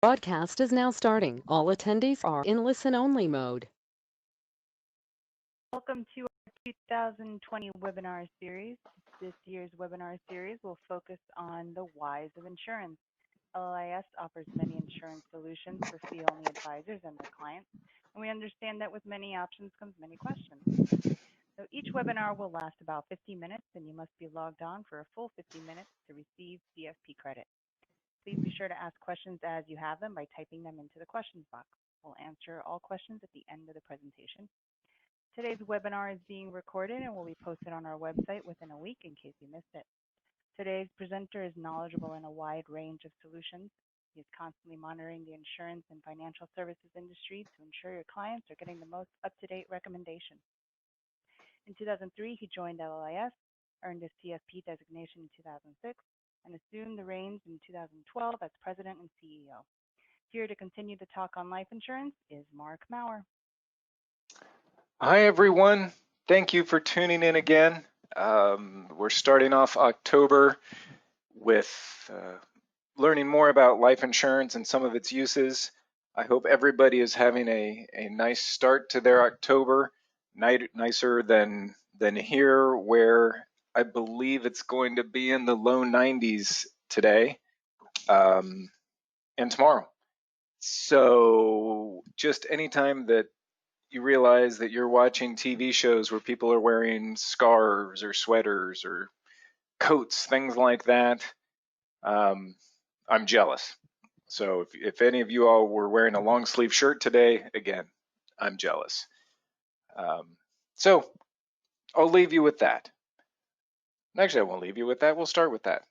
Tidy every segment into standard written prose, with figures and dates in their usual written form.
Broadcast is now starting. All attendees are in listen-only mode. Welcome to our 2020 webinar series. This year's webinar series will focus on the whys of insurance. LLIS offers many insurance solutions for fee-only advisors and their clients, and we understand that with many options comes many questions. So each webinar will last about 50 minutes, and you must be logged on for a full 50 minutes to receive CFP credit. Please be sure to ask questions as you have them by typing them into the questions box. We'll answer all questions at the end of the presentation. Today's webinar is being recorded and will be posted on our website within a week in case you missed it. Today's presenter is knowledgeable in a wide range of solutions. He is constantly monitoring the insurance and financial services industry to ensure your clients are getting the most up-to-date recommendations. In 2003, he joined LLIS, earned his CFP designation in 2006, and assumed the reins in 2012 as president and CEO. Here to continue the talk on life insurance is Mark Maurer. Hi, everyone. Thank you for tuning in again. We're starting off October with learning more about life insurance and some of its uses. I hope everybody is having a nice start to their October, nicer than here, where I believe it's going to be in the low 90s today and tomorrow. So just anytime that you realize that you're watching TV shows where people are wearing scarves or sweaters or coats, things like that, I'm jealous. So if any of you all were wearing a long sleeve shirt today, again, I'm jealous. So I'll leave you with that. Actually, I won't leave you with that. We'll start with that.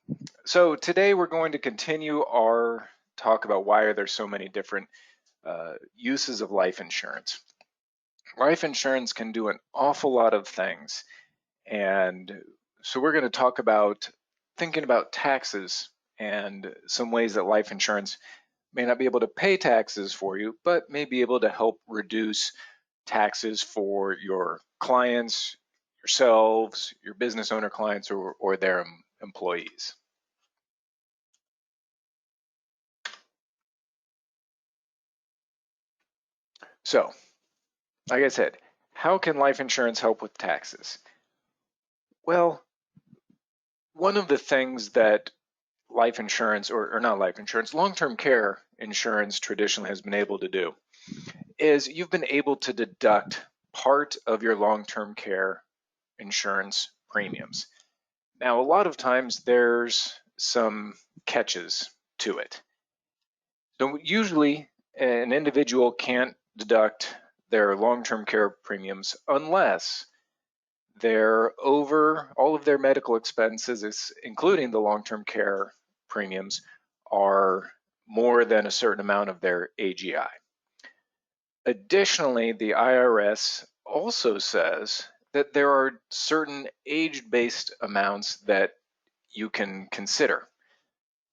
So today we're going to continue our talk about why are there so many different uses of life insurance. Life insurance can do an awful lot of things. And so we're going to talk about thinking about taxes and some ways that life insurance may not be able to pay taxes for you, but may be able to help reduce taxes for your clients, yourselves, your business owner clients, or their employees. So, like I said, how can life insurance help with taxes? Well, one of the things that life insurance, or not life insurance, long-term care insurance traditionally has been able to do is you've been able to deduct part of your long-term care insurance premiums. Now, a lot of times there's some catches to it. So usually an individual can't deduct their long-term care premiums unless they're over all of their medical expenses, including the long-term care premiums, are more than a certain amount of their AGI. Additionally, the IRS also says that there are certain age-based amounts that you can consider.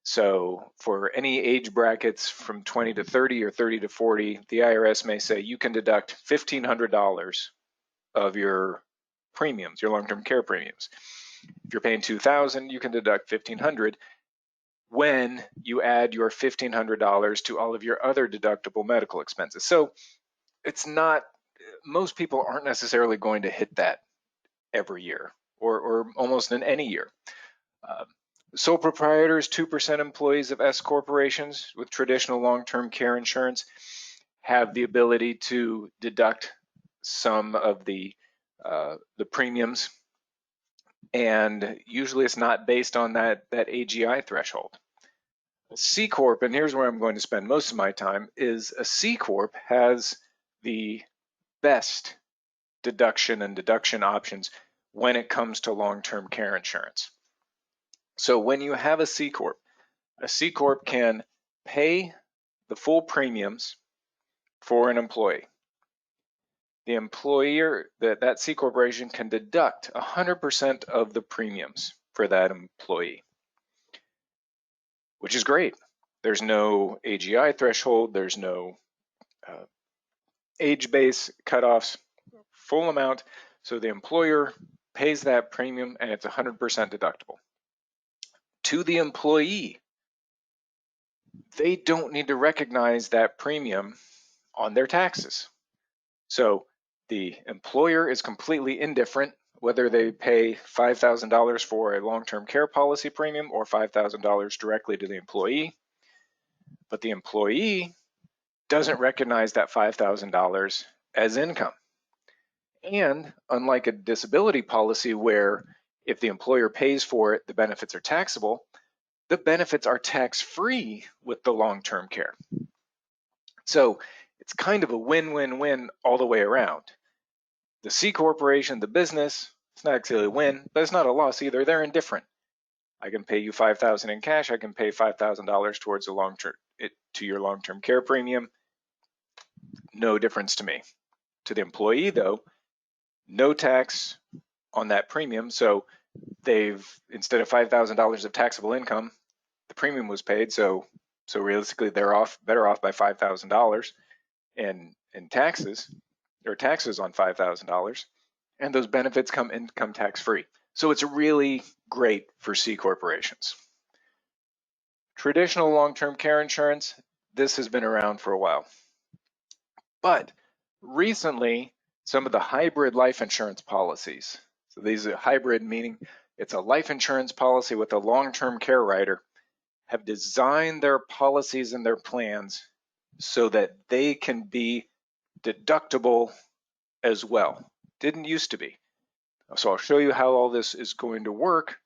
So for any age brackets from 20 to 30 or 30 to 40, the IRS may say you can deduct $1,500 of your premiums, your long-term care premiums. If you're paying $2,000, you can deduct $1,500 when you add your $1,500 to all of your other deductible medical expenses. So it's not, most people aren't necessarily going to hit that every year or almost in any year. Sole proprietors, 2% employees of S corporations with traditional long-term care insurance have the ability to deduct some of the premiums, and usually it's not based on that AGI threshold. A C Corp, and here's where I'm going to spend most of my time, is a C Corp has the best deduction and deduction options when it comes to long-term care insurance. So when you have a C Corp can pay the full premiums for an employee. The employer, that C corporation can deduct 100% of the premiums for that employee, which is great. There's no AGI threshold, there's no age-based cutoffs, full amount. So the employer pays that premium and it's 100% deductible. To the employee, they don't need to recognize that premium on their taxes. So the employer is completely indifferent whether they pay $5,000 for a long-term care policy premium or $5,000 directly to the employee, but the employee doesn't recognize that $5,000 as income. And unlike a disability policy where if the employer pays for it, the benefits are taxable, the benefits are tax-free with the long-term care. So it's kind of a win-win-win all the way around. The C corporation, the business, it's not actually a win, but it's not a loss either. They're indifferent. I can pay you $5,000 in cash. I can pay $5,000 towards to your long-term care premium. No difference to me. To the employee, though, no tax on that premium. So instead of $5,000 of taxable income, the premium was paid. So realistically, they're better off by $5,000 in taxes, or taxes on $5,000, and those benefits come income tax free. So it's really great for C corporations. Traditional long-term care insurance, this has been around for a while. But recently, some of the hybrid life insurance policies, so these are hybrid meaning it's a life insurance policy with a long-term care rider, have designed their policies and their plans so that they can be deductible as well. Didn't used to be. So I'll show you how all this is going to work,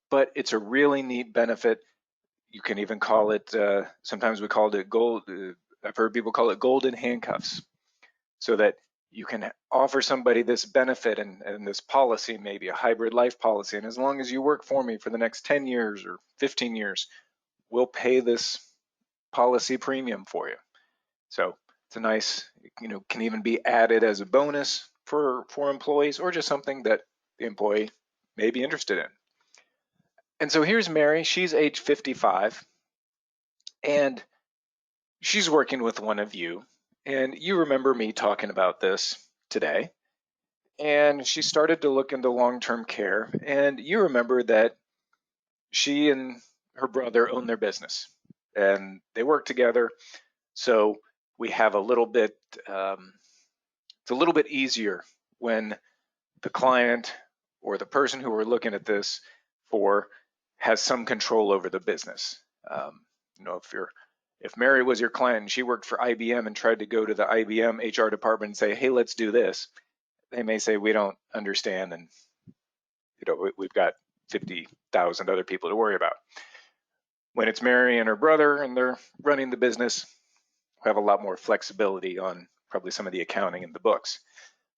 but it's a really neat benefit. You can even call it, sometimes we call it gold, I've heard people call it golden handcuffs, so that you can offer somebody this benefit and this policy, maybe a hybrid life policy, and as long as you work for me for the next 10 years or 15 years, we'll pay this policy premium for you. So it's a nice, can even be added as a bonus for employees, or just something that the employee may be interested in. And so here's Mary. She's age 55, and she's working with one of you. And you remember me talking about this today. And she started to look into long-term care. And you remember that she and her brother own their business, and they work together. So we have a little bit, it's a little bit easier when the client or the person who we're looking at this for has some control over the business. If Mary was your client and she worked for IBM and tried to go to the IBM HR department and say, hey, let's do this, they may say, we don't understand, and we've got 50,000 other people to worry about. When it's Mary and her brother and they're running the business, we have a lot more flexibility on probably some of the accounting and the books.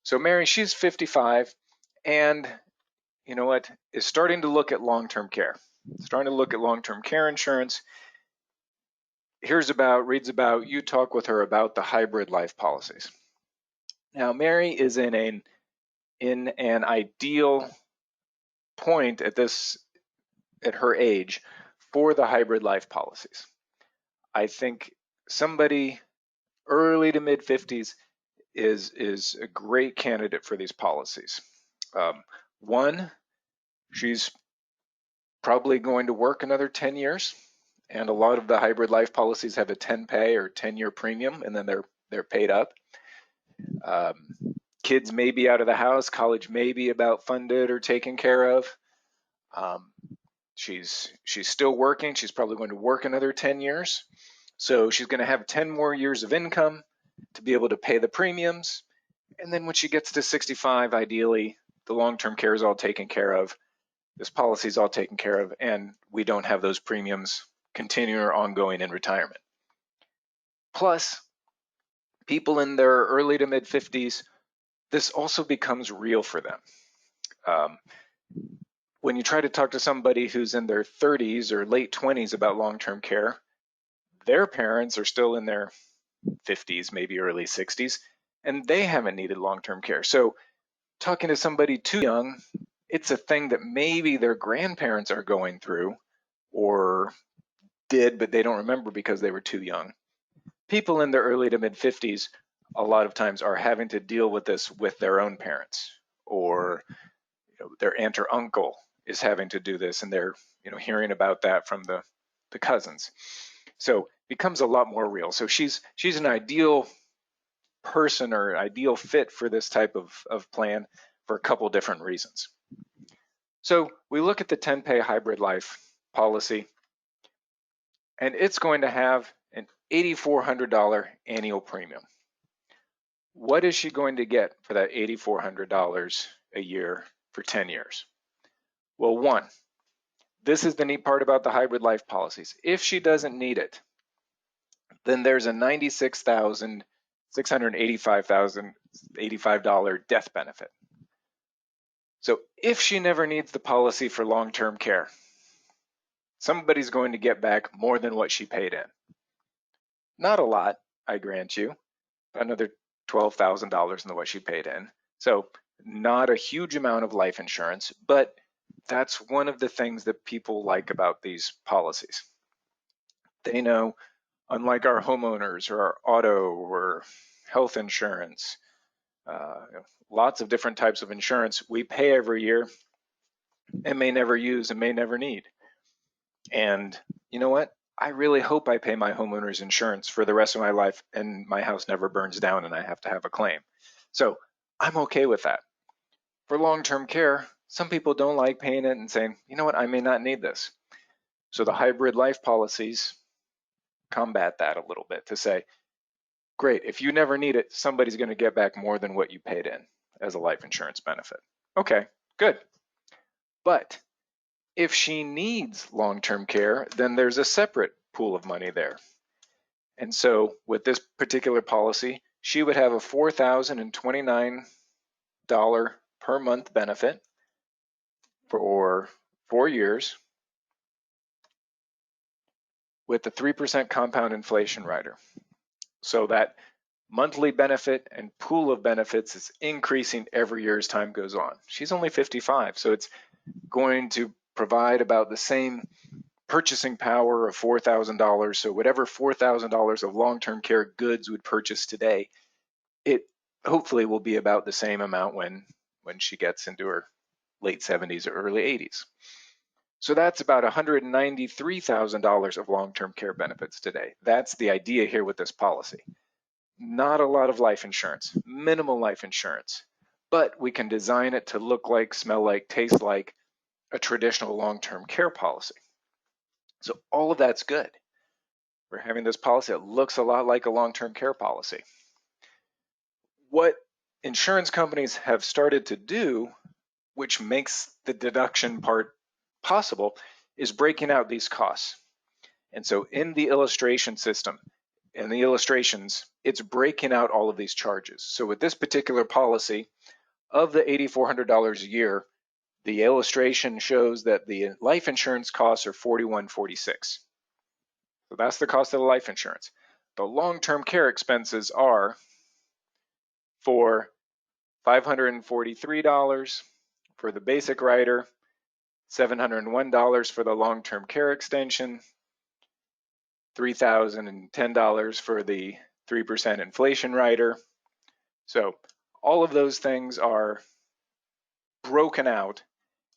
So Mary, she's 55, and you know what, is starting to look at long-term care, starting to look at long-term care insurance. Reads about, you talk with her about the hybrid life policies. Now, Mary is in an ideal point at her age for the hybrid life policies. I think somebody early to mid 50s is a great candidate for these policies. One, she's probably going to work another 10 years, and a lot of the hybrid life policies have a 10-pay or 10-year premium, and then they're paid up. Kids may be out of the house, college may be about funded or taken care of. She's still working. She's probably going to work another 10 years. So she's going to have 10 more years of income to be able to pay the premiums. And then when she gets to 65, ideally, the long-term care is all taken care of. This policy is all taken care of, and we don't have those premiums continue or ongoing in retirement. Plus, people in their early to mid 50s, this also becomes real for them. When you try to talk to somebody who's in their 30s or late 20s about long-term care, their parents are still in their 50s, maybe early 60s, and they haven't needed long-term care. So talking to somebody too young, it's a thing that maybe their grandparents are going through or did, but they don't remember because they were too young. People in their early to mid 50s a lot of times are having to deal with this with their own parents, or their aunt or uncle is having to do this, and they're hearing about that from the cousins. So it becomes a lot more real. So she's an ideal person or ideal fit for this type of plan for a couple different reasons. So we look at the 10-pay hybrid life policy, and it's going to have an $8,400 annual premium. What is she going to get for that $8,400 a year for 10 years? Well, one, this is the neat part about the hybrid life policies. If she doesn't need it, then there's a $96,685 death benefit. So if she never needs the policy for long-term care, somebody's going to get back more than what she paid in. Not a lot, I grant you, another $12,000 than what she paid in. So not a huge amount of life insurance, but that's one of the things that people like about these policies. They know, unlike our homeowners or our auto or health insurance, lots of different types of insurance we pay every year and may never use and may never need. And you know what? I really hope I pay my homeowner's insurance for the rest of my life and my house never burns down and I have to have a claim. So I'm okay with that. For long-term care, some people don't like paying it and saying, you know what, I may not need this. So the hybrid life policies combat that a little bit to say, great, if you never need it, somebody's going to get back more than what you paid in as a life insurance benefit. Okay, good. But if she needs long-term care, then there's a separate pool of money there. And so with this particular policy, she would have a $4,029 per month benefit for 4 years with the 3% compound inflation rider. So that monthly benefit and pool of benefits is increasing every year as time goes on. She's only 55, so it's going to provide about the same purchasing power of $4,000. So whatever $4,000 of long-term care goods would purchase today, it hopefully will be about the same amount when she gets into her late 70s or early 80s. So that's about $193,000 of long-term care benefits today. That's the idea here with this policy. Not a lot of life insurance, minimal life insurance, but we can design it to look like, smell like, taste like a traditional long-term care policy. So all of that's good. We're having this policy that looks a lot like a long-term care policy. What insurance companies have started to do, which makes the deduction part possible, is breaking out these costs. And so in the illustration system, in the illustrations, it's breaking out all of these charges. So with this particular policy, of the $8,400 a year, the illustration shows that the life insurance costs are $41.46. So that's the cost of the life insurance. The long-term care expenses are for $543 for the basic rider, $701 for the long-term care extension, $3,010 for the 3% inflation rider. So all of those things are broken out,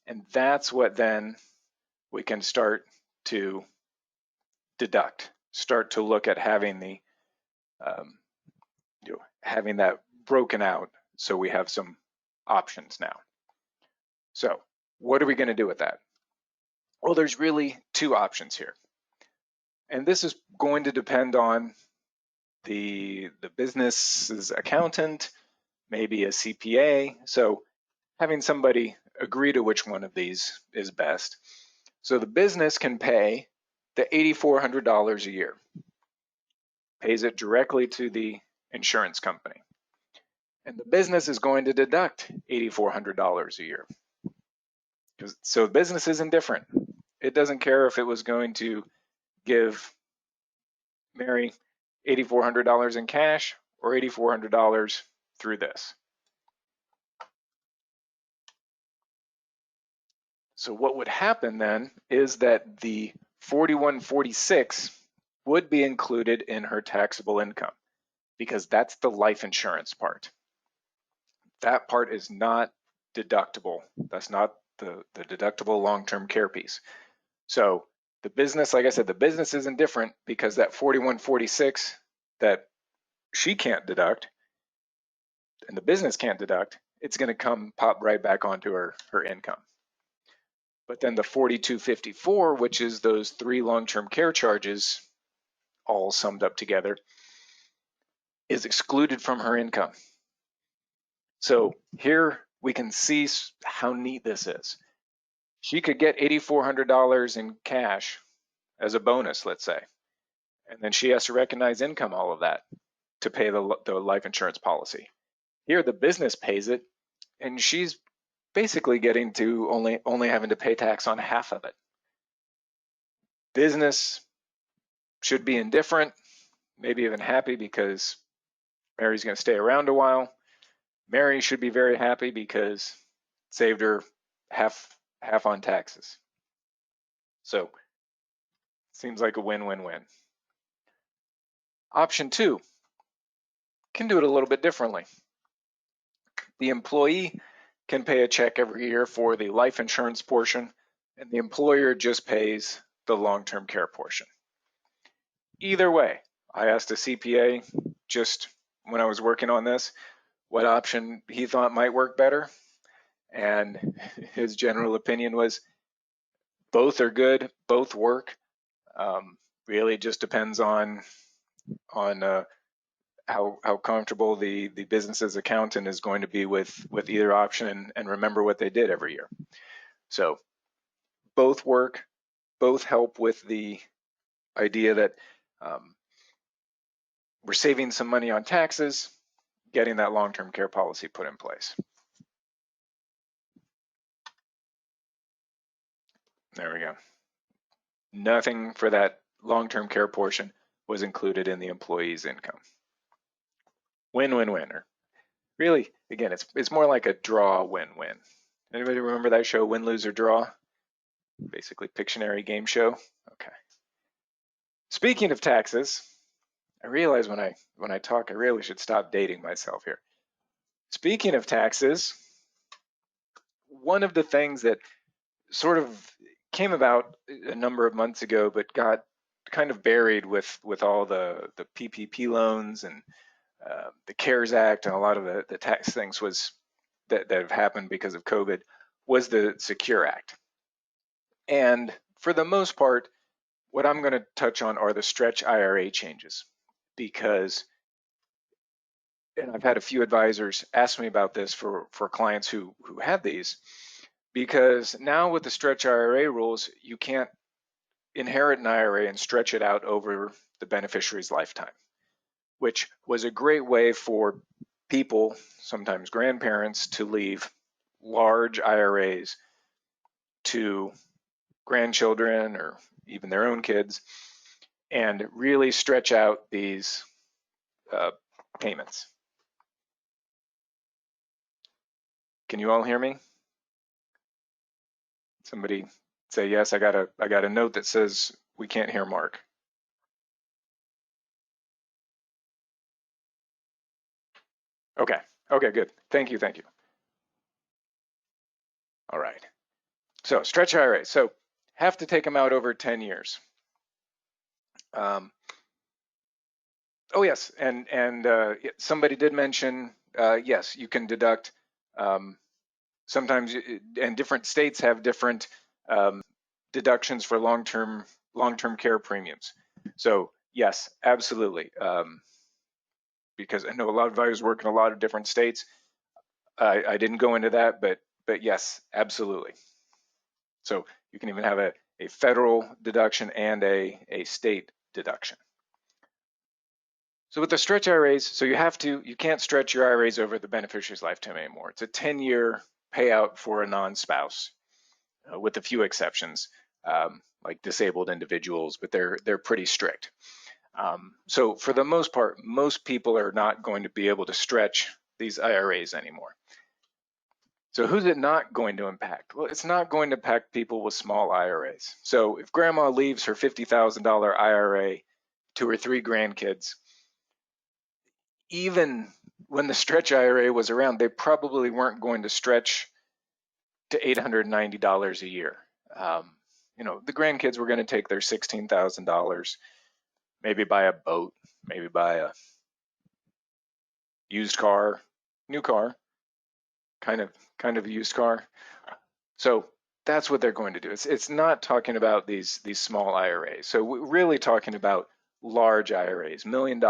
and that's what then we can start to deduct, start to look at having the having that broken out so we have some options now. So what are we going to do with that? Well, there's really two options here. And this is going to depend on the business's accountant, maybe a CPA. So having somebody agree to which one of these is best. So the business can pay the $8,400 a year, pays it directly to the insurance company. And the business is going to deduct $8,400 a year. So business is indifferent. It doesn't care if it was going to give Mary $8,400 in cash or $8,400 through this. So what would happen then is that the $41.46 would be included in her taxable income because that's the life insurance part. That part is not deductible. That's not the deductible long-term care piece. So The business, like I said, the business isn't different because that 4146 that she can't deduct and the business can't deduct, it's going to come pop right back onto her income. But then the 4254, which is those 3 long-term care charges all summed up together, is excluded from her income. So here we can see how neat this is. She could get $8,400 in cash as a bonus, let's say, and then she has to recognize income, all of that, to pay the life insurance policy. Here the business pays it, and she's basically getting to only having to pay tax on half of it. Business should be indifferent, maybe even happy because Mary's going to stay around a while. Mary should be very happy because it saved her half on taxes. So seems like a win-win-win. Option 2 can do it a little bit differently. The employee can pay a check every year for the life insurance portion, and the employer just pays the long-term care portion. Either way, I asked a CPA just when I was working on this what option he thought might work better, and his general opinion was both are good, both work. Really just depends on how comfortable the business's accountant is going to be with either option and remember what they did every year. So both work, both help with the idea that we're saving some money on taxes, getting that long-term care policy put in place. There we go. Nothing for that long-term care portion was included in the employee's income. Win-win-win. Really, again, it's more like a draw win-win. Anybody remember that show, Win, Lose, or Draw? Basically, Pictionary game show. Okay. Speaking of taxes, I realize when I talk, I really should stop dating myself here. Speaking of taxes, one of the things that sort of came about a number of months ago, but got kind of buried with all the PPP loans and the CARES Act and a lot of the tax things was that have happened because of COVID, was the Secure Act. And for the most part, what I'm going to touch on are the stretch IRA changes, because, and I've had a few advisors ask me about this for clients who have these, because now with the stretch IRA rules, you can't inherit an IRA and stretch it out over the beneficiary's lifetime, which was a great way for people, sometimes grandparents, to leave large IRAs to grandchildren or even their own kids and really stretch out these payments. Can you all hear me? Somebody say yes. I got a note that says we can't hear Mark. Okay, good. Thank you. All right. So stretch IRA. So have to take them out over 10 years. Oh yes, and somebody did mention yes, you can deduct. Sometimes, and different states have different deductions for long-term care premiums. So yes, absolutely. Because I know a lot of advisors work in a lot of different states. I didn't go into that, but yes, absolutely. So you can even have a federal deduction and a state deduction. So with the stretch IRAs, so you can't stretch your IRAs over the beneficiary's lifetime anymore. It's a 10-year payout for a non-spouse, with a few exceptions, like disabled individuals, but they're pretty strict. So for the most part, most people are not going to be able to stretch these IRAs anymore. So who's it not going to impact? Well, it's not going to impact people with small IRAs. So if grandma leaves her $50,000 IRA to her 3 grandkids, even when the stretch IRA was around, they probably weren't going to stretch to $890 a year. the grandkids were going to take their $16,000, maybe buy a boat, maybe buy a used car, new car, kind of a used car. So that's what they're going to do. It's not talking about these small IRAs. So we're really talking about large IRAs, $1 million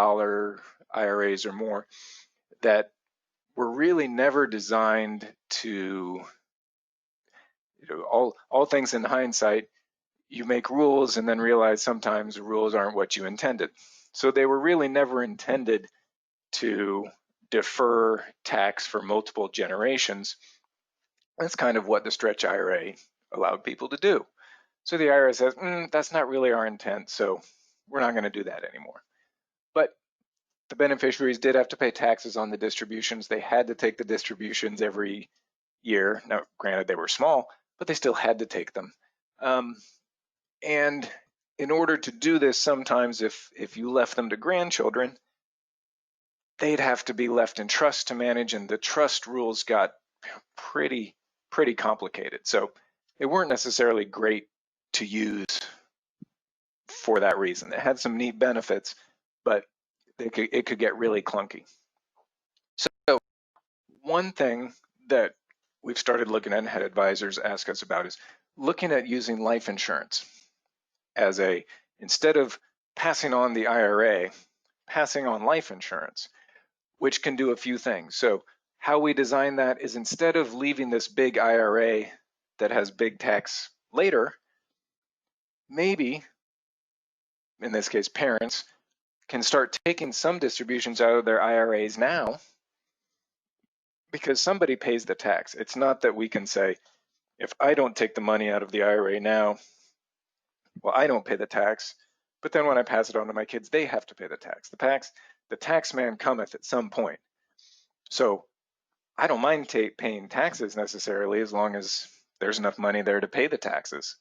IRAs or more, that were really never designed to, all things in hindsight, you make rules and then realize sometimes the rules aren't what you intended. So they were really never intended to defer tax for multiple generations. That's kind of what the stretch IRA allowed people to do. So the IRS says, that's not really our intent, so we're not going to do that anymore. But the beneficiaries did have to pay taxes on the distributions. They had to take the distributions every year. Now, granted, they were small, but they still had to take them. And in order to do this, sometimes if you left them to grandchildren, they'd have to be left in trust to manage, and the trust rules got pretty complicated. So they weren't necessarily great to use for that reason. It had some neat benefits, but it could get really clunky. So one thing that we've started looking at and had advisors ask us about is looking at using life insurance as instead of passing on the IRA, passing on life insurance, which can do a few things. So how we design that is, instead of leaving this big IRA that has big tax later, maybe, in this case, parents can start taking some distributions out of their IRAs now, because somebody pays the tax. It's not that we can say, if I don't take the money out of the IRA now, well, I don't pay the tax, but then when I pass it on to my kids, they have to pay the tax. The tax man cometh at some point. So I don't mind paying taxes necessarily, as long as there's enough money there to pay the taxes.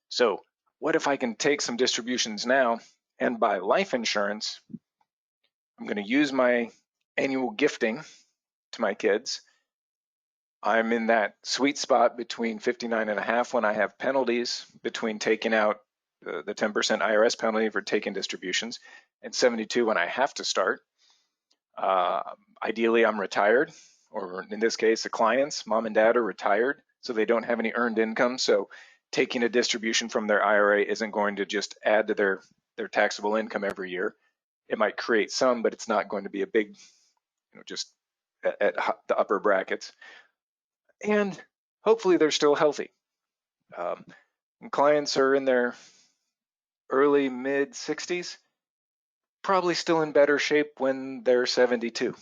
So what if I can take some distributions now and buy life insurance? I'm going to use my annual gifting to my kids. I'm in that sweet spot between 59.5 when I have penalties, between taking out the 10% IRS penalty for taking distributions, and 72 when I have to start. Ideally, I'm retired, or in this case, the clients, mom and dad, are retired, so they don't have any earned income. So taking a distribution from their IRA isn't going to just add to their taxable income every year. It might create some, but it's not going to be a big, just at the upper brackets. And hopefully they're still healthy. Clients are in their early mid 60s, probably still in better shape when they're 72.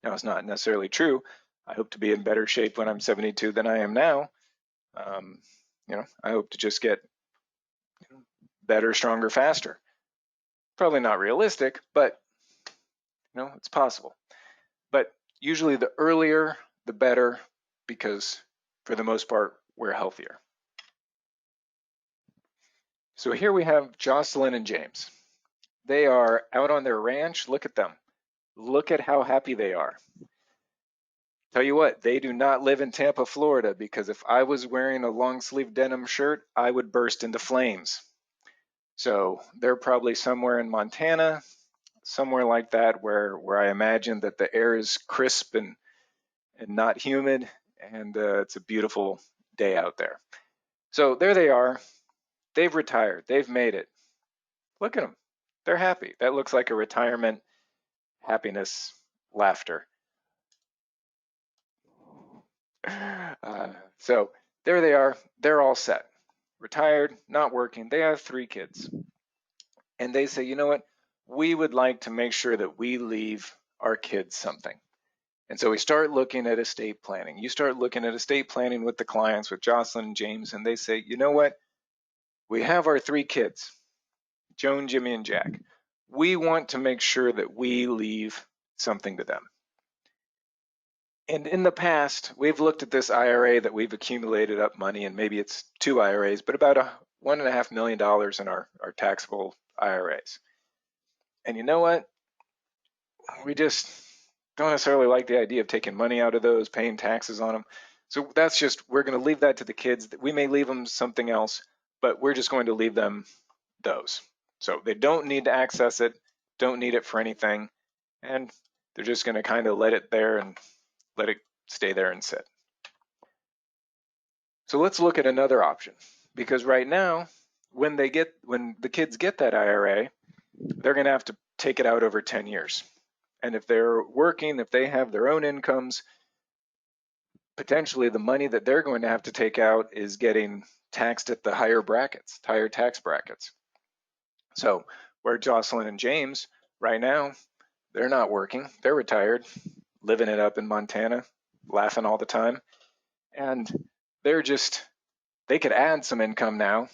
Now, it's not necessarily true. I hope to be in better shape when I'm 72 than I am now. I hope to just get better, stronger, faster. Probably not realistic, but it's possible. But usually the earlier, the better, because for the most part, we're healthier. So here we have Jocelyn and James. They are out on their ranch. Look at them. Look at how happy they are. Tell you what, they do not live in Tampa, Florida, because if I was wearing a long sleeve denim shirt, I would burst into flames. So they're probably somewhere in Montana, somewhere like that, where I imagine that the air is crisp and not humid, and it's a beautiful day out there. So there they are. They've retired. They've made it. Look at them. They're happy. That looks like a retirement happiness laughter. So there they are. They're all set. Retired, not working. They have 3 kids. And they say, you know what? We would like to make sure that we leave our kids something. And so we start looking at estate planning. You start looking at estate planning with the clients, with Jocelyn and James, and they say, you know what? We have our 3 kids, Joan, Jimmy, and Jack. We want to make sure that we leave something to them. And in the past, we've looked at this IRA that we've accumulated up money, and maybe it's 2 IRAs, but about $1.5 million in our taxable IRAs. And you know what? We just don't necessarily like the idea of taking money out of those, paying taxes on them. So that's just, we're going to leave that to the kids. We may leave them something else, but we're just going to leave them those. So they don't need to access it, don't need it for anything, and they're just going to kind of let it there and let it stay there and sit. So let's look at another option, because right now, when the kids get that IRA, they're going to have to take it out over 10 years. And if they're working, if they have their own incomes, potentially the money that they're going to have to take out is getting taxed at the higher brackets, higher tax brackets. So where Jocelyn and James right now, they're not working, they're retired, living it up in Montana, laughing all the time. And they could add some income now,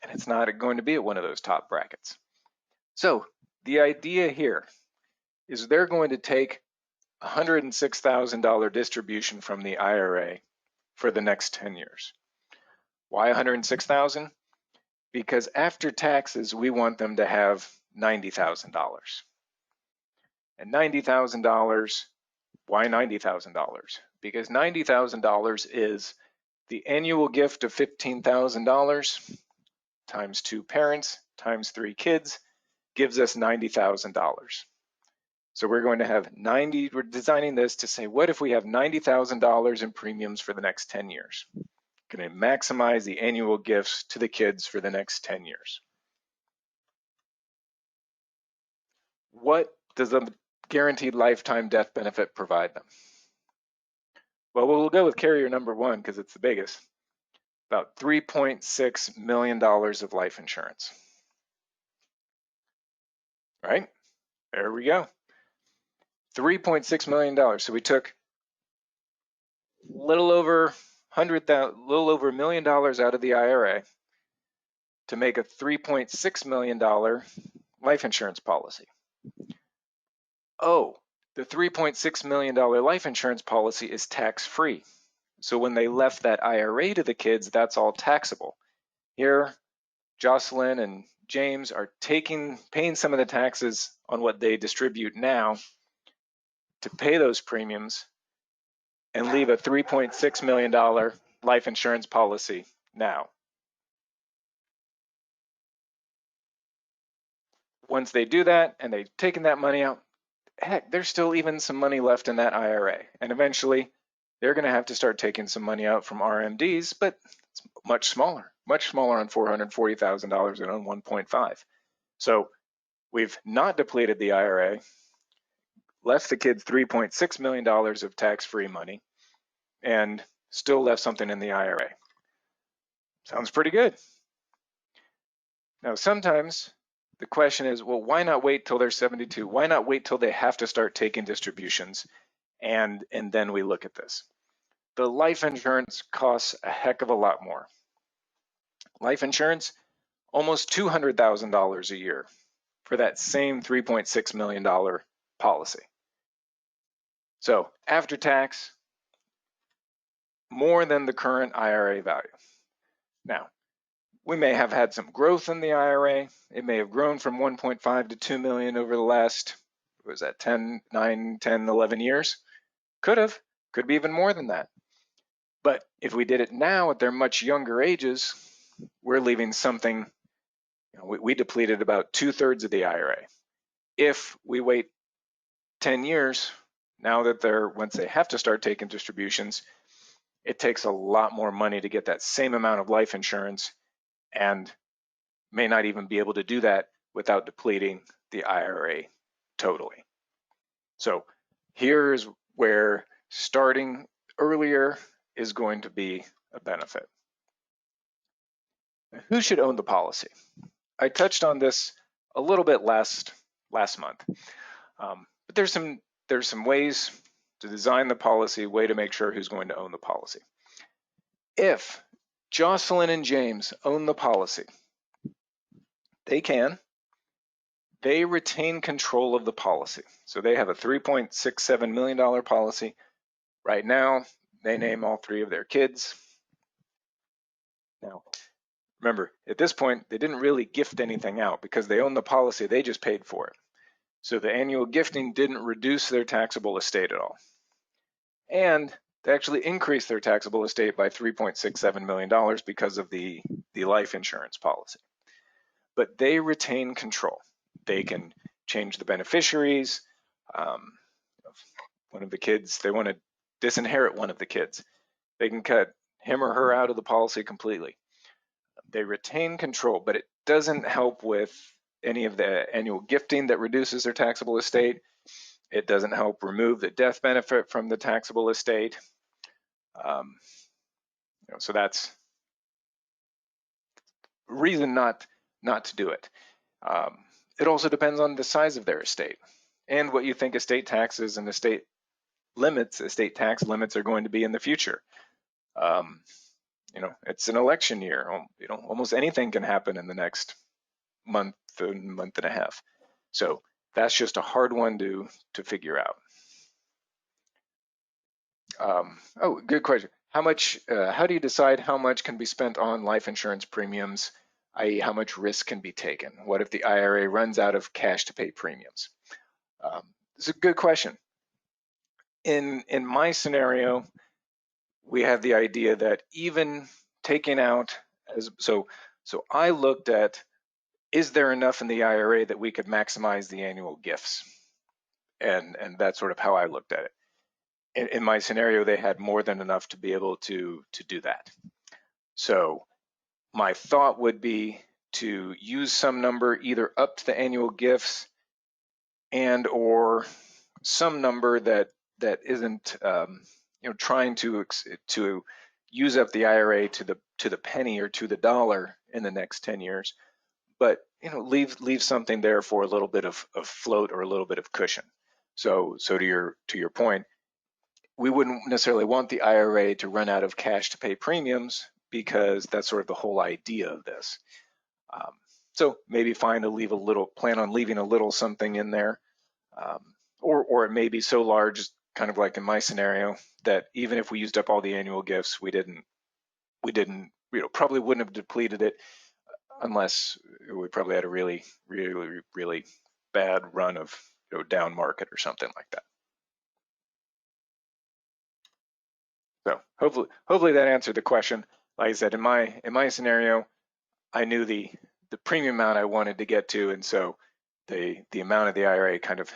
and it's not going to be at one of those top brackets. So the idea here is they're going to take a $106,000 distribution from the IRA for the next 10 years. Why 106,000? Because after taxes, we want them to have $90,000. And $90,000, why $90,000? Because $90,000 is the annual gift of $15,000 times 2 parents times 3 kids gives us $90,000. So we're going to have we're designing this to say, what if we have $90,000 in premiums for the next 10 years? Going to maximize the annual gifts to the kids for the next 10 years. What does a guaranteed lifetime death benefit provide them? Well, we'll go with carrier number 1 because it's the biggest. About $3.6 million of life insurance. Right? There we go. $3.6 million. So we took a little over $1 million out of the IRA to make a $3.6 million life insurance policy. Oh, the $3.6 million life insurance policy is tax-free. So when they left that IRA to the kids, that's all taxable. Here, Jocelyn and James are paying some of the taxes on what they distribute now to pay those premiums and leave a $3.6 million life insurance policy now. Once they do that and they've taken that money out, heck, there's still even some money left in that IRA. And eventually they're going to have to start taking some money out from RMDs, but it's much smaller on $440,000 and on 1.5. So we've not depleted the IRA, left the kids $3.6 million of tax-free money, and still left something in the IRA. Sounds pretty good. Now, sometimes the question is, well, why not wait till they're 72? Why not wait till they have to start taking distributions? And then we look at this. The life insurance costs a heck of a lot more. Life insurance, almost $200,000 a year for that same $3.6 million policy. So after tax, more than the current IRA value. Now, we may have had some growth in the IRA. It may have grown from 1.5 to 2 million over the last, what was that, 9, 10, 11 years? Could be even more than that. But if we did it now at their much younger ages, we're leaving something, we depleted about 2/3 of the IRA. If we wait 10 years, now that once they have to start taking distributions, it takes a lot more money to get that same amount of life insurance, and may not even be able to do that without depleting the IRA totally. So here's where starting earlier is going to be a benefit. Who should own the policy? I touched on this a little bit last month, but there's some ways to design the policy, way to make sure who's going to own the policy. If Jocelyn and James own the policy, they retain control of the policy. So they have a $3.67 million policy. Right now, they name all 3 of their kids. Now, remember, at this point, they didn't really gift anything out because they own the policy, they just paid for it. So the annual gifting didn't reduce their taxable estate at all. And They actually increased their taxable estate by $3.67 million because of the life insurance policy. But they retain control. They can change the beneficiaries. One of the kids, they want to disinherit one of the kids. They can cut him or her out of the policy completely. They retain control, but it doesn't help with any of the annual gifting that reduces their taxable estate. It doesn't help remove the death benefit from the taxable estate. So that's reason not to do it. It also depends on the size of their estate and what you think estate taxes and estate tax limits are going to be in the future. It's an election year. Almost anything can happen in the next month and a half. So that's just a hard one to figure out. Good question. How do you decide how much can be spent on life insurance premiums, i.e. how much risk can be taken? What if the IRA runs out of cash to pay premiums? It's a good question. In my scenario, we have the idea that even taking out, so I looked at, is there enough in the IRA that we could maximize the annual gifts? And that's sort of how I looked at it. In my scenario, they had more than enough to be able to do that. So my thought would be to use some number either up to the annual gifts and or some number that isn't trying to use up the IRA to the penny or to the dollar in the next 10 years, but leave something there for a little bit of float or a little bit of cushion. So to your point, we wouldn't necessarily want the IRA to run out of cash to pay premiums because that's sort of the whole idea of this. So maybe plan on leaving a little something in there, or it may be so large, kind of like in my scenario, that even if we used up all the annual gifts, we probably wouldn't have depleted it unless we probably had a really, really, really bad run of down market or something like that. So hopefully that answered the question. Like I said, in my scenario, I knew the premium amount I wanted to get to, and so the amount of the IRA kind of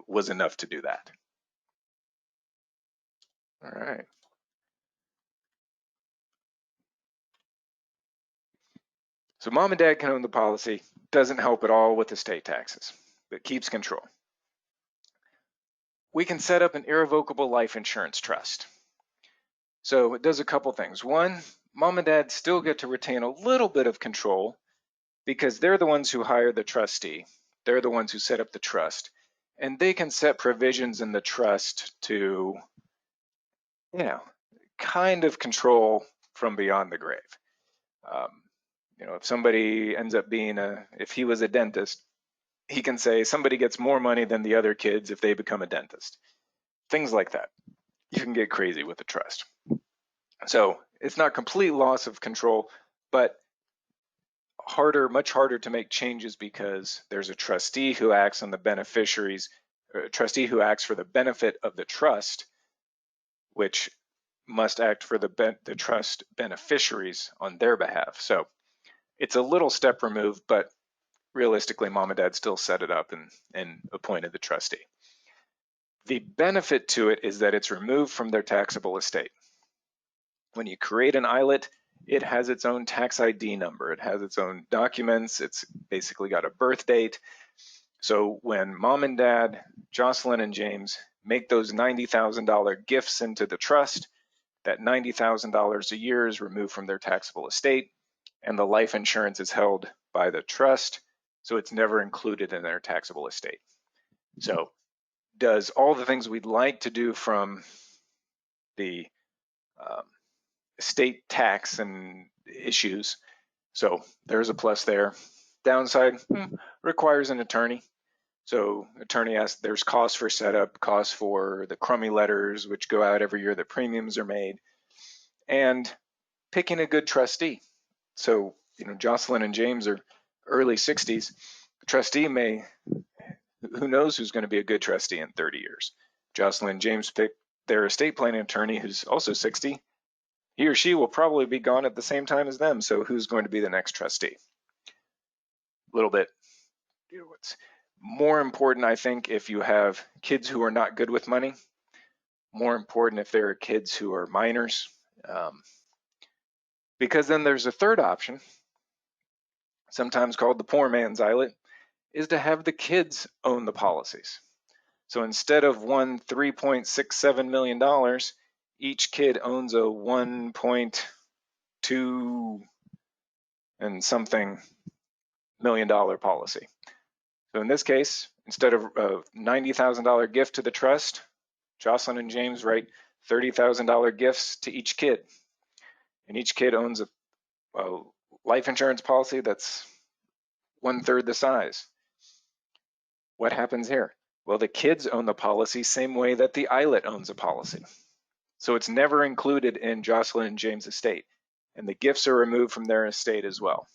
was enough to do that. All right. So mom and dad can own the policy. Doesn't help at all with estate taxes, but keeps control. We can set up an irrevocable life insurance trust. So it does a couple things. One, mom and dad still get to retain a little bit of control because they're the ones who hire the trustee. They're the ones who set up the trust, and they can set provisions in the trust to, kind of control from beyond the grave. If somebody ends up if he was a dentist, he can say somebody gets more money than the other kids if they become a dentist. Things like that. You can get crazy with the trust. So it's not complete loss of control, but much harder to make changes because there's a trustee who acts on the beneficiaries, a trustee who acts for the benefit of the trust, which must act for the trust beneficiaries on their behalf. So it's a little step removed, but realistically, mom and dad still set it up and appointed the trustee. The benefit to it is that it's removed from their taxable estate. When you create an ILIT, it has its own tax ID number. It has its own documents. It's basically got a birth date. So when mom and dad, Jocelyn and James, make those $90,000 gifts into the trust, that $90,000 a year is removed from their taxable estate, and the life insurance is held by the trust, so it's never included in their taxable estate. So does all the things we'd like to do from the estate tax and issues. So there's a plus there. Downside, requires an attorney. So attorney asks, there's costs for setup, costs for the crummy letters, which go out every year that premiums are made, and picking a good trustee. So, Jocelyn and James are early 60s. The trustee who knows who's going to be a good trustee in 30 years. Jocelyn and James pick their estate planning attorney, who's also 60, he or she will probably be gone at the same time as them. So who's going to be the next trustee? A little bit. What's more important, I think, if you have kids who are not good with money, more important if there are kids who are minors, because then there's a third option, sometimes called the poor man's ILIT, is to have the kids own the policies. So instead of one $3.67 million, each kid owns a 1.2 and something $million policy. So in this case, instead of a $90,000 gift to the trust, Jocelyn and James write $30,000 gifts to each kid. And each kid owns a life insurance policy that's 1/3 the size. What happens here? Well, the kids own the policy same way that the ILIT owns a policy. So it's never included in Jocelyn and James' estate, and the gifts are removed from their estate as well.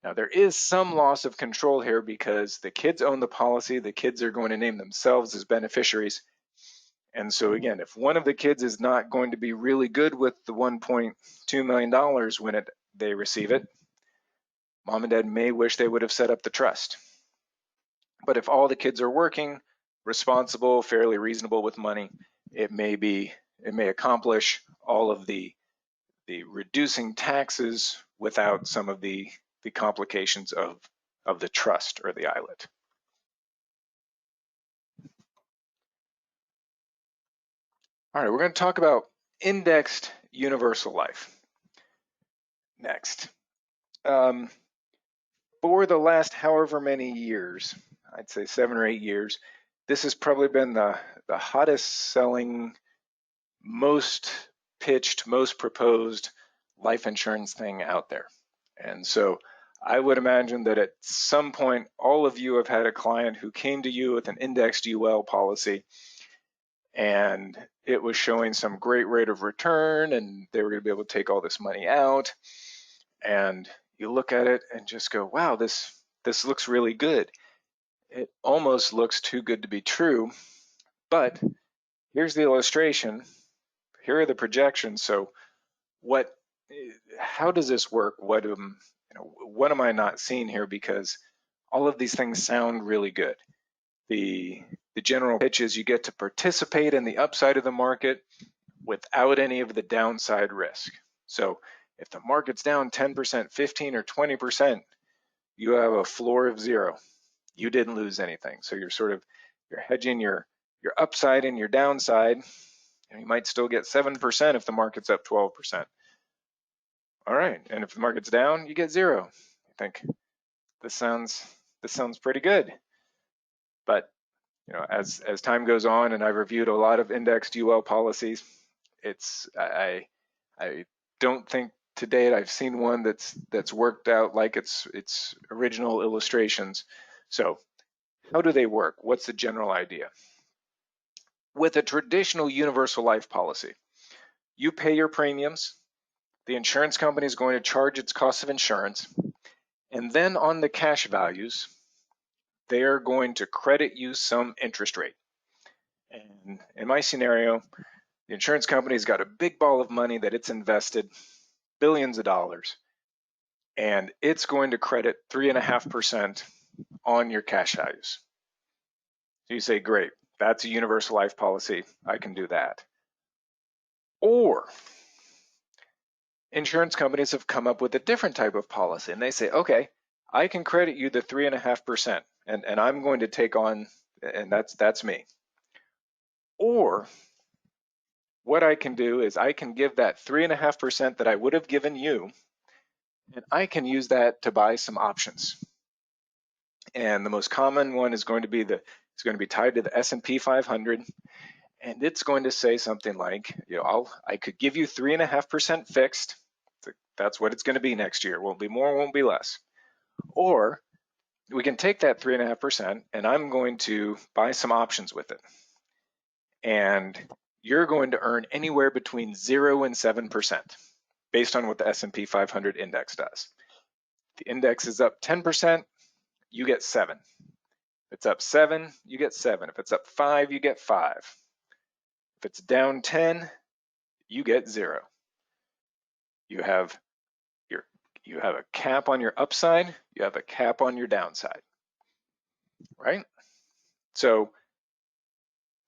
Now, there is some loss of control here because the kids own the policy, the kids are going to name themselves as beneficiaries. And so again, if one of the kids is not going to be really good with the $1.2 million when they receive it, mom and dad may wish they would have set up the trust. But if all the kids are working, responsible, fairly reasonable with money, it may accomplish all of the reducing taxes without some of the complications of the trust or the ILIT. All right, we're going to talk about indexed universal life next. For the last however many years, I'd say 7 or 8 years, this has probably been the hottest selling, most pitched, most proposed life insurance thing out there. And so I would imagine that at some point, all of you have had a client who came to you with an indexed UL policy, and it was showing some great rate of return, and they were going to be able to take all this money out. And you look at it and just go, wow, this looks really good. It almost looks too good to be true. But here's the illustration. Here are the projections. So how does this work? What am I not seeing here? Because all of these things sound really good. The general pitch is you get to participate in the upside of the market without any of the downside risk. So if the market's down 10%, 15 or 20%, you have a floor of 0. You didn't lose anything. So you're hedging your upside and your downside, and you might still get 7% if the market's up 12%. All right, and if the market's down, you get 0. You think this sounds pretty good. But as time goes on, and I've reviewed a lot of indexed UL policies, I don't think to date I've seen one that's worked out like its original illustrations. So how do they work? What's the general idea? With a traditional universal life policy, you pay your premiums, the insurance company is going to charge its cost of insurance, and then on the cash values, they are going to credit you some interest rate. And in my scenario, the insurance company's got a big ball of money that it's invested, billions of dollars, and it's going to credit 3.5% on your cash values. So you say, great, that's a universal life policy, I can do that. Or insurance companies have come up with a different type of policy, and they say, okay, I can credit you the 3.5%, and I'm going to take on, and that's me. Or what I can do is I can give that 3.5% that I would have given you, and I can use that to buy some options. And the most common one is going to be tied to the S&P 500, and it's going to say something like, I could give you 3.5% fixed. That's what it's going to be next year. Won't be more, won't be less. Or we can take that 3.5% and I'm going to buy some options with it. And you're going to earn anywhere between 0 and 7% based on what the S&P 500 index does. The index is up 10%, you get 7. If it's up 7, you get 7. If it's up 5, you get 5. If it's down 10, you get 0. You have a cap on your upside, you have a cap on your downside, right? So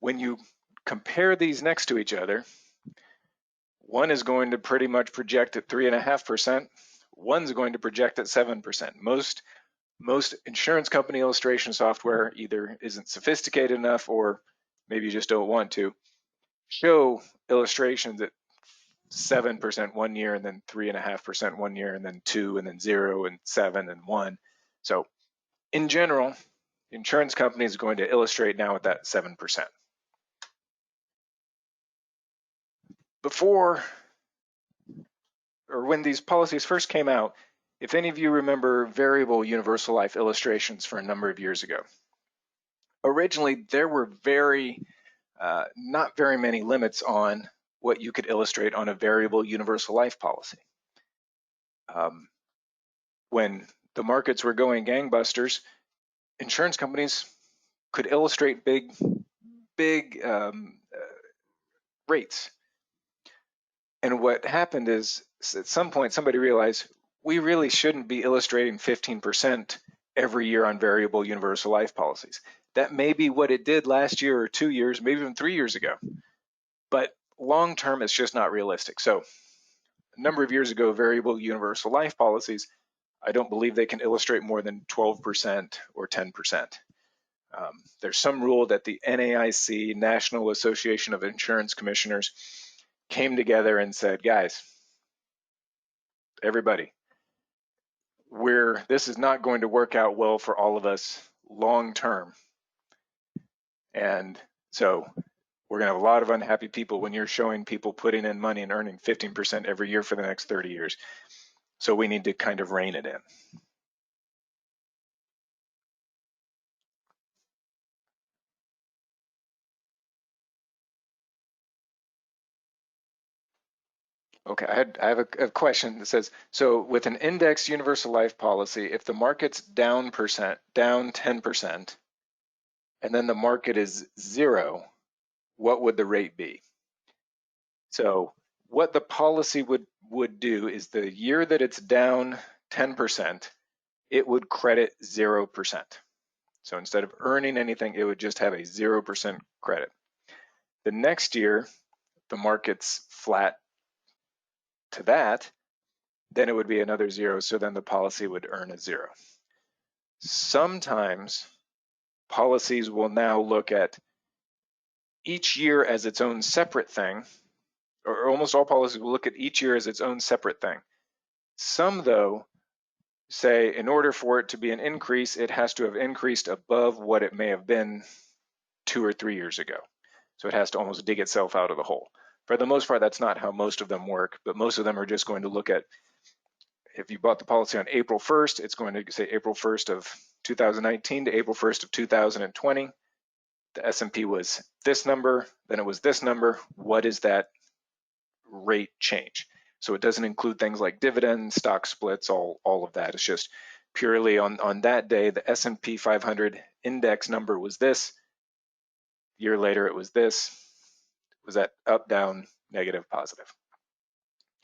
when you compare these next to each other, one is going to pretty much project at 3.5%, one's going to project at 7%. Most insurance company illustration software either isn't sophisticated enough, or maybe you just don't want to show illustrations at 7% one year, and then 3.5% one year, and then 2, and then 0, and 7, and 1. So in general, the insurance company is going to illustrate now at that 7%. Before, or when these policies first came out, if any of you remember variable universal life illustrations for a number of years ago, originally there were not very many limits on what you could illustrate on a variable universal life policy. When the markets were going gangbusters, insurance companies could illustrate big rates. And what happened is, at some point, somebody realized we really shouldn't be illustrating 15% every year on variable universal life policies. That may be what it did last year or 2 years, maybe even 3 years ago. But long term, it's just not realistic. So a number of years ago, variable universal life policies, I don't believe they can illustrate more than 12% or 10%. There's some rule that the NAIC, National Association of Insurance Commissioners, came together and said, guys, everybody, this is not going to work out well for all of us long term. And so we're going to have a lot of unhappy people when you're showing people putting in money and earning 15% every year for the next 30 years. So we need to kind of rein it in. Okay, I have a question that says, so with an index universal life policy, if the market's down 10%, and then the market is 0, what would the rate be? So what the policy would do is, the year that it's down 10%, it would credit 0%. So instead of earning anything, it would just have a 0% credit. The next year, the market's flat to that, then it would be another 0, so then the policy would earn a 0. Sometimes policies will now look at each year as its own separate thing, or almost all policies will look at each year as its own separate thing. Some, though, say in order for it to be an increase, it has to have increased above what it may have been 2 or 3 years ago. So it has to almost dig itself out of the hole. For the most part, that's not how most of them work, but most of them are just going to look at, if you bought the policy on April 1st, it's going to say April 1st of 2019 to April 1st of 2020. The S&P was this number, then it was this number. What is that rate change? So it doesn't include things like dividends, stock splits, all of that. It's just purely on that day, the S&P 500 index number was this. A year later, it was this. Was that up, down, negative, positive?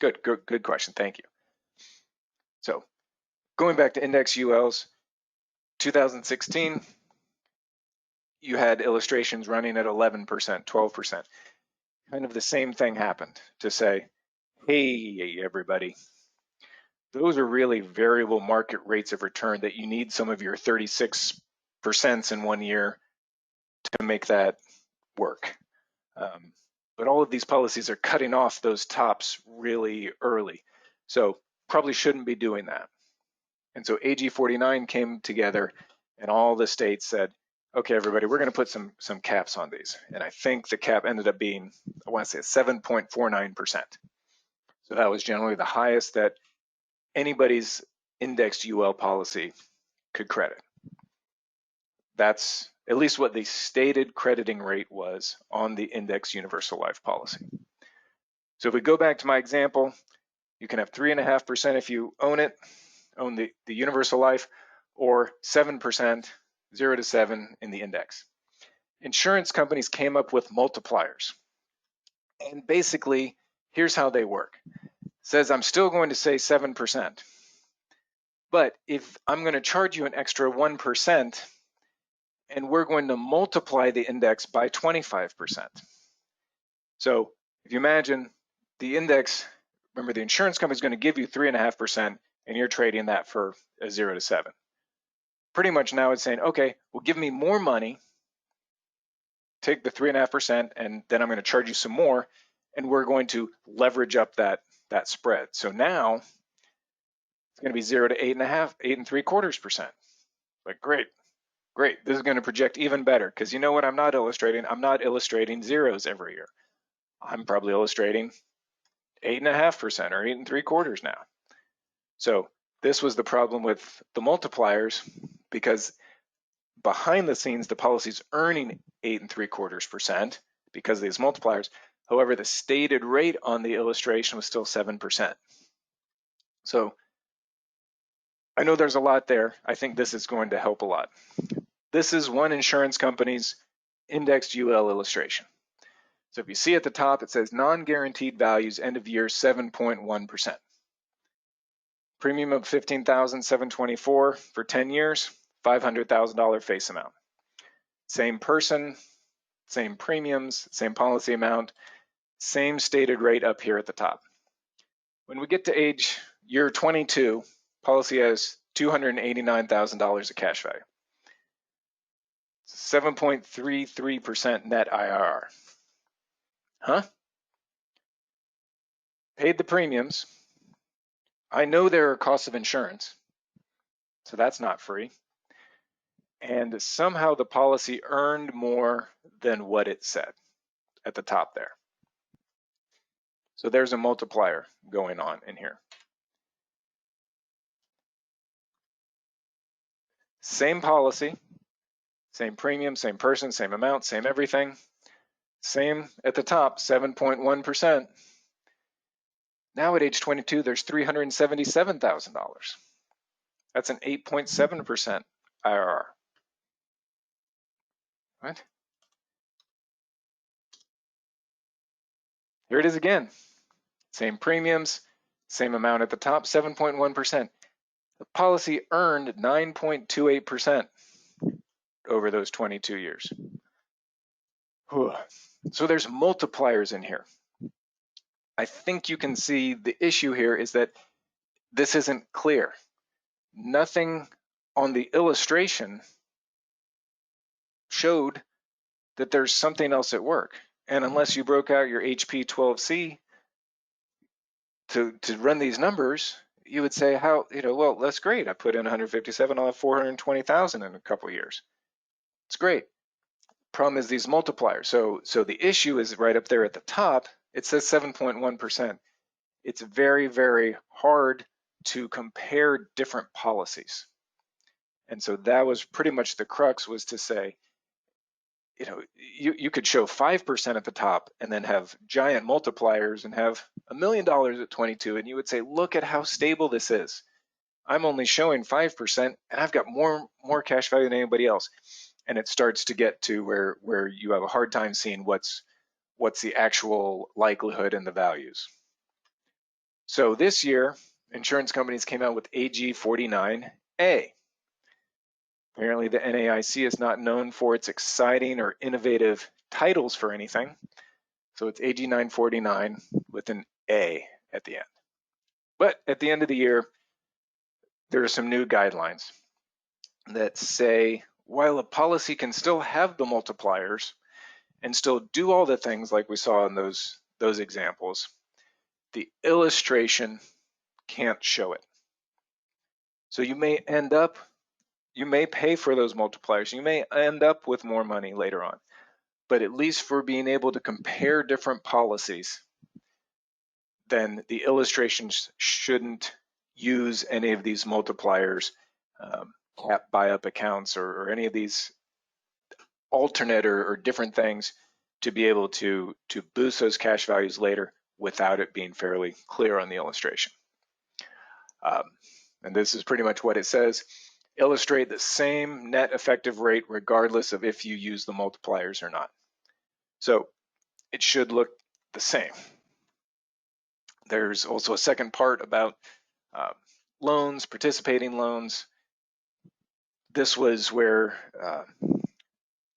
Good question. Thank you. So going back to index ULs, 2016, you had illustrations running at 11%, 12%. Kind of the same thing happened to say, hey, everybody, those are really variable market rates of return that you need some of your 36% in 1 year to make that work. But all of these policies are cutting off those tops really early. So probably shouldn't be doing that. And so AG 49 came together and all the states said, okay, everybody, we're going to put some caps on these. And I think the cap ended up being, I want to say 7.49%. So that was generally the highest that anybody's indexed UL policy could credit. That's at least what the stated crediting rate was on the index universal life policy. So if we go back to my example, you can have 3.5% if you own the universal life, or 7%, 0 to 7 in the index. Insurance companies came up with multipliers. And basically, here's how they work. It says I'm still going to say 7%. But if I'm going to charge you an extra 1%, and we're going to multiply the index by 25%. So if you imagine the index, remember the insurance company is going to give you 3.5%, and you're trading that for a 0 to 7. Pretty much now it's saying, okay, well, give me more money, take the 3.5%, and then I'm going to charge you some more, and we're going to leverage up that spread. So now it's going to be 0 to 8.5, 8.75%. Like, great. This is going to project even better, because you know what I'm not illustrating? I'm not illustrating zeros every year. I'm probably illustrating 8.5% or 8.75% now. So this was the problem with the multipliers, because behind the scenes, the policy's earning 8.75% because of these multipliers. However, the stated rate on the illustration was still 7%. So I know there's a lot there. I think this is going to help a lot. This is one insurance company's indexed UL illustration. So if you see at the top, it says non-guaranteed values end of year 7.1%. Premium of $15,724 for 10 years, $500,000 face amount. Same person, same premiums, same policy amount, same stated rate up here at the top. When we get to year 22, policy has $289,000 of cash value. 7.33% net IRR. Huh? Paid the premiums. I know there are costs of insurance, so that's not free. And somehow the policy earned more than what it said at the top there. So there's a multiplier going on in here. Same policy, same premium, same person, same amount, same everything. Same at the top, 7.1%. Now at age 22, there's $377,000. That's an 8.7% IRR. Right? Here it is again. Same premiums, same amount at the top, 7.1%. The policy earned 9.28% over those 22 years. So there's multipliers in here. I think you can see the issue here is that this isn't clear. Nothing on the illustration showed that there's something else at work. And unless you broke out your HP 12C to run these numbers, you would say, well, that's great. I put in 157, I'll have 420,000 in a couple of years. It's great. Problem is these multipliers. So the issue is right up there at the top. It says 7.1%. It's very, very hard to compare different policies. And so that was pretty much the crux, was to say, you could show 5% at the top and then have giant multipliers and have $1 million at 22, and you would say, look at how stable this is. I'm only showing 5% and I've got more cash value than anybody else. And it starts to get to where you have a hard time seeing what's the actual likelihood and the values. So this year, insurance companies came out with AG 49A. Apparently the NAIC is not known for its exciting or innovative titles for anything. So it's AG 949 with an A at the end. But at the end of the year, there are some new guidelines that say, while a policy can still have the multipliers and still do all the things like we saw in those examples, the illustration can't show it. So you may pay for those multipliers. You may end up with more money later on. But at least for being able to compare different policies, then the illustrations shouldn't use any of these multipliers, cap buy-up accounts, or any of these alternate or different things to be able to boost those cash values later without it being fairly clear on the illustration. And this is pretty much what it says. Illustrate the same net effective rate regardless of if you use the multipliers or not. So it should look the same. There's also a second part about loans, participating loans. This was where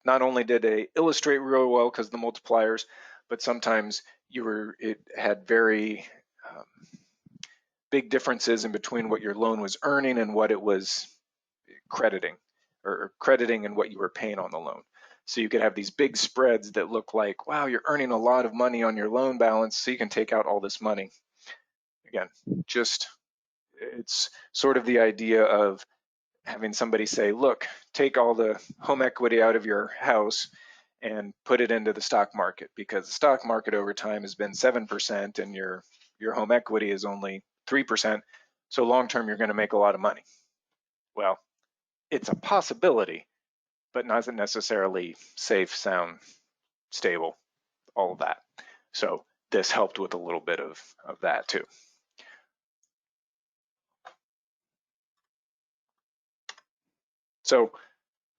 not only did they illustrate real well because of the multipliers, but sometimes it had very big differences in between what your loan was earning and what it was crediting, or crediting and what you were paying on the loan. So you could have these big spreads that look like, wow, you're earning a lot of money on your loan balance, so you can take out all this money. Again, it's sort of the idea of having somebody say, look, take all the home equity out of your house and put it into the stock market, because the stock market over time has been 7% and your home equity is only 3%. So long term, you're going to make a lot of money. Well, it's a possibility, but not necessarily safe, sound, stable, all of that. So this helped with a little bit of that too. So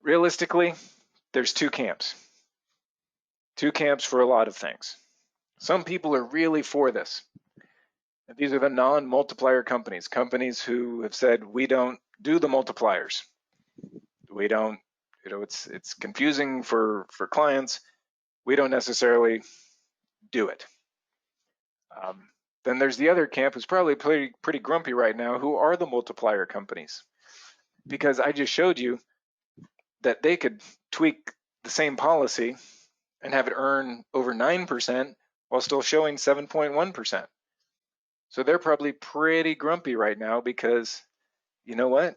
realistically, there's two camps for a lot of things. Some people are really for this. These are the non-multiplier companies who have said, we don't do the multipliers. We don't, it's confusing for clients. We don't necessarily do it. Then there's the other camp who's probably pretty grumpy right now, who are the multiplier companies. Because I just showed you that they could tweak the same policy and have it earn over 9% while still showing 7.1%. So they're probably pretty grumpy right now because, you know what?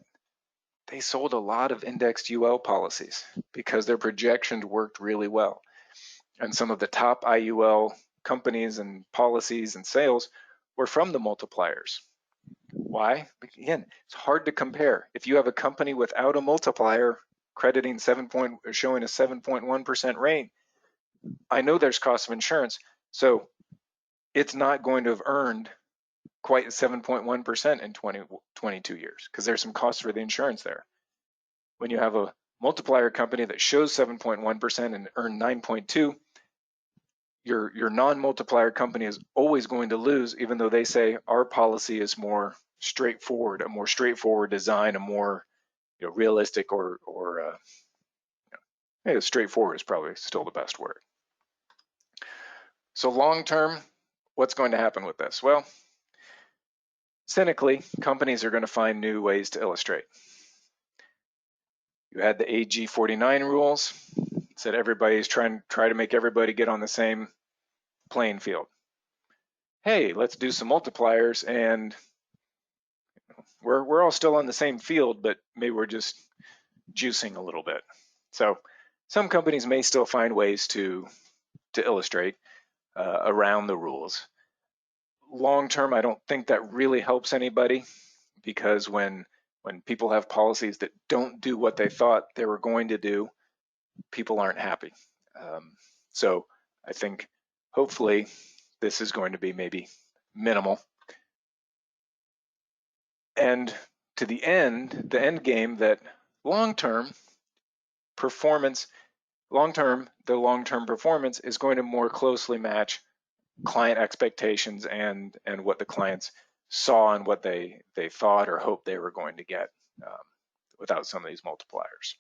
They sold a lot of indexed UL policies because their projections worked really well. And some of the top IUL companies and policies and sales were from the multipliers. Why? Again, it's hard to compare. If you have a company without a multiplier crediting showing a 7.1% rate, I know there's cost of insurance, so it's not going to have earned quite 7.1% in 22 years because there's some cost for the insurance there. When you have a multiplier company that shows 7.1% and earn 9.2, your non-multiplier company is always going to lose, even though they say our policy is more straightforward, a more straightforward design, a more realistic straightforward is probably still the best word. So long term, what's going to happen with this? Well, cynically, companies are going to find new ways to illustrate. You had the AG 49 rules, said everybody's try to make everybody get on the same playing field. Hey, let's do some multipliers, and we're all still on the same field, but maybe we're just juicing a little bit. So some companies may still find ways to illustrate around the rules. Long term, I don't think that really helps anybody, because when people have policies that don't do what they thought they were going to do, people aren't happy. So I think hopefully this is going to be maybe minimal. And to the end game, that long-term performance is going to more closely match client expectations and what the clients saw and what they thought or hoped they were going to get without some of these multipliers.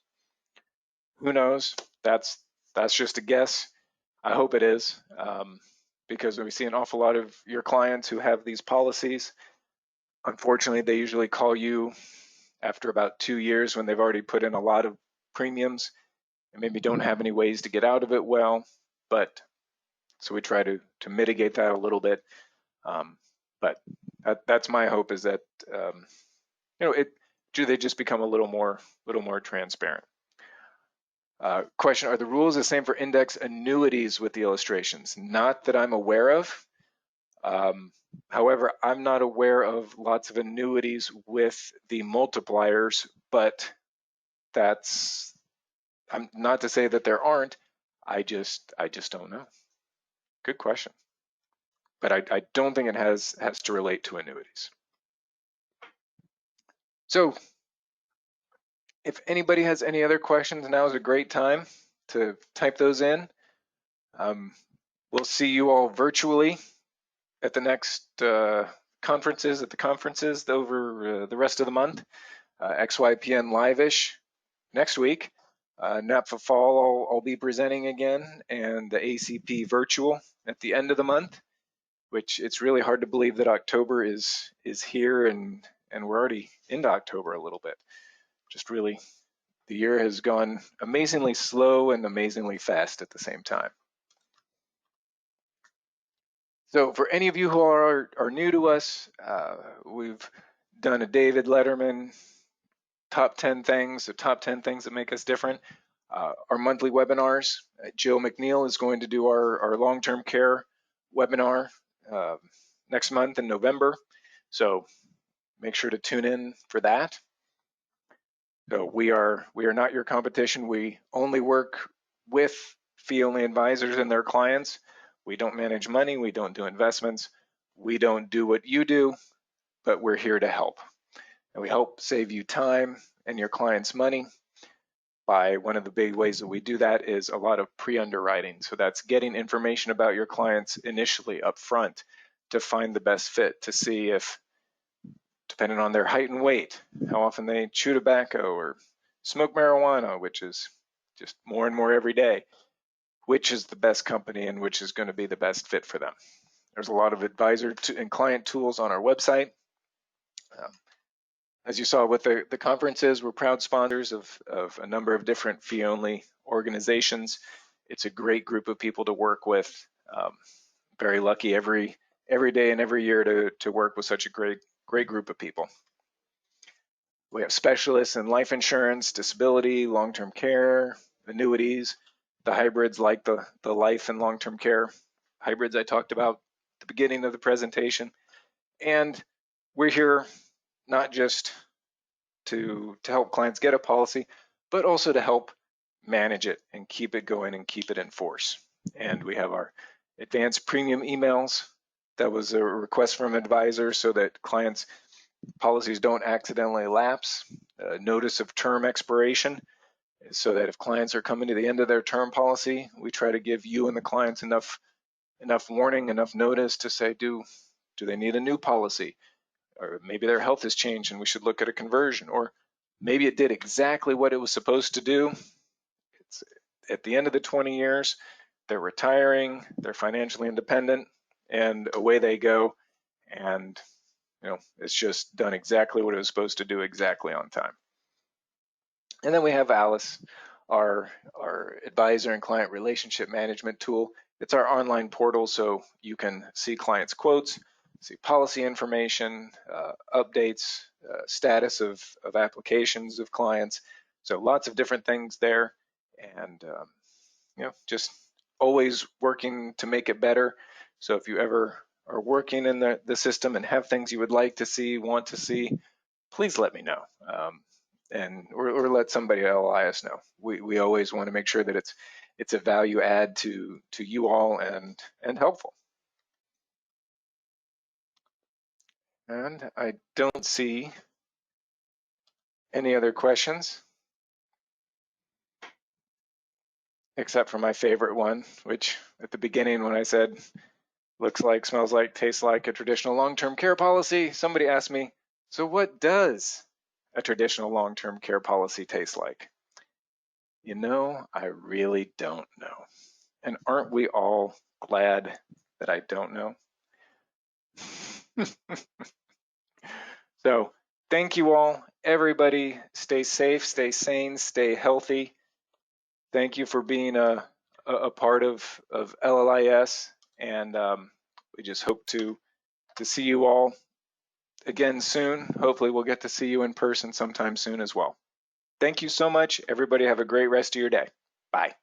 Who knows? That's just a guess. I hope it is, because we see an awful lot of your clients who have these policies. Unfortunately, they usually call you after about 2 years when they've already put in a lot of premiums and maybe don't have any ways to get out of it well. But so we try to mitigate that a little bit. But that's my hope, is that they just become a little more transparent. Question: are the rules the same for index annuities with the illustrations? Not that I'm aware of. However, I'm not aware of lots of annuities with the multipliers, but I'm not to say that there aren't. I just don't know. Good question. But I don't think it has to relate to annuities. So if anybody has any other questions, now is a great time to type those in. we'll see you all virtually at the next conferences over the rest of the month. XYPN Live-ish next week. NAPFA Fall I'll be presenting again, and the ACP Virtual at the end of the month, which it's really hard to believe that October is here, and we're already into October a little bit. Just really, the year has gone amazingly slow and amazingly fast at the same time. So for any of you who are new to us, we've done a David Letterman top 10 things, the top 10 things that make us different. Our monthly webinars. Joe McNeil is going to do our long-term care webinar next month in November. So make sure to tune in for that. So we are not your competition. We only work with fee-only advisors and their clients. We don't manage money. We don't do investments. We don't do what you do, but we're here to help. And we help save you time and your clients money by one of the big ways that we do that is a lot of pre-underwriting. So that's getting information about your clients initially up front to find the best fit, to see if, depending on their height and weight, how often they chew tobacco or smoke marijuana, which is just more and more every day, which is the best company and which is going to be the best fit for them. There's a lot of advisor and client tools on our website. As you saw with the conferences, we're proud sponsors of a number of different fee-only organizations. It's a great group of people to work with. Very lucky every day and every year to work with such a great group of people. We have specialists in life insurance, disability, long-term care, annuities, the hybrids like the life and long-term care hybrids I talked about at the beginning of the presentation. And we're here not just to help clients get a policy, but also to help manage it and keep it going and keep it in force. And we have our advanced premium emails. That was a request from an advisor so that clients' policies don't accidentally lapse. Notice of term expiration, so that if clients are coming to the end of their term policy, we try to give you and the clients enough warning, enough notice to say, do they need a new policy? Or maybe their health has changed and we should look at a conversion, or maybe it did exactly what it was supposed to do. It's at the end of the 20 years, they're retiring, they're financially independent, and away they go. And it's just done exactly what it was supposed to do exactly on time. And then we have Alice, our advisor and client relationship management tool. It's our online portal, so you can see clients' quotes, see policy information, updates, status of applications of clients. So lots of different things there, and just always working to make it better. So if you ever are working in the system and have things you would like to see, want to see, please let me know, or let somebody at LIS know. We always want to make sure that it's a value add to you all and helpful. And I don't see any other questions, except for my favorite one, which at the beginning when I said, looks like, smells like, tastes like a traditional long-term care policy, somebody asked me, so what does a traditional long-term care policy taste like? I really don't know. And aren't we all glad that I don't know? So thank you all. Everybody stay safe, stay sane, stay healthy. Thank you for being a part of LLIS, and we just hope to see you all again soon. Hopefully we'll get to see you in person sometime soon as well. Thank you so much. Everybody have a great rest of your day. Bye.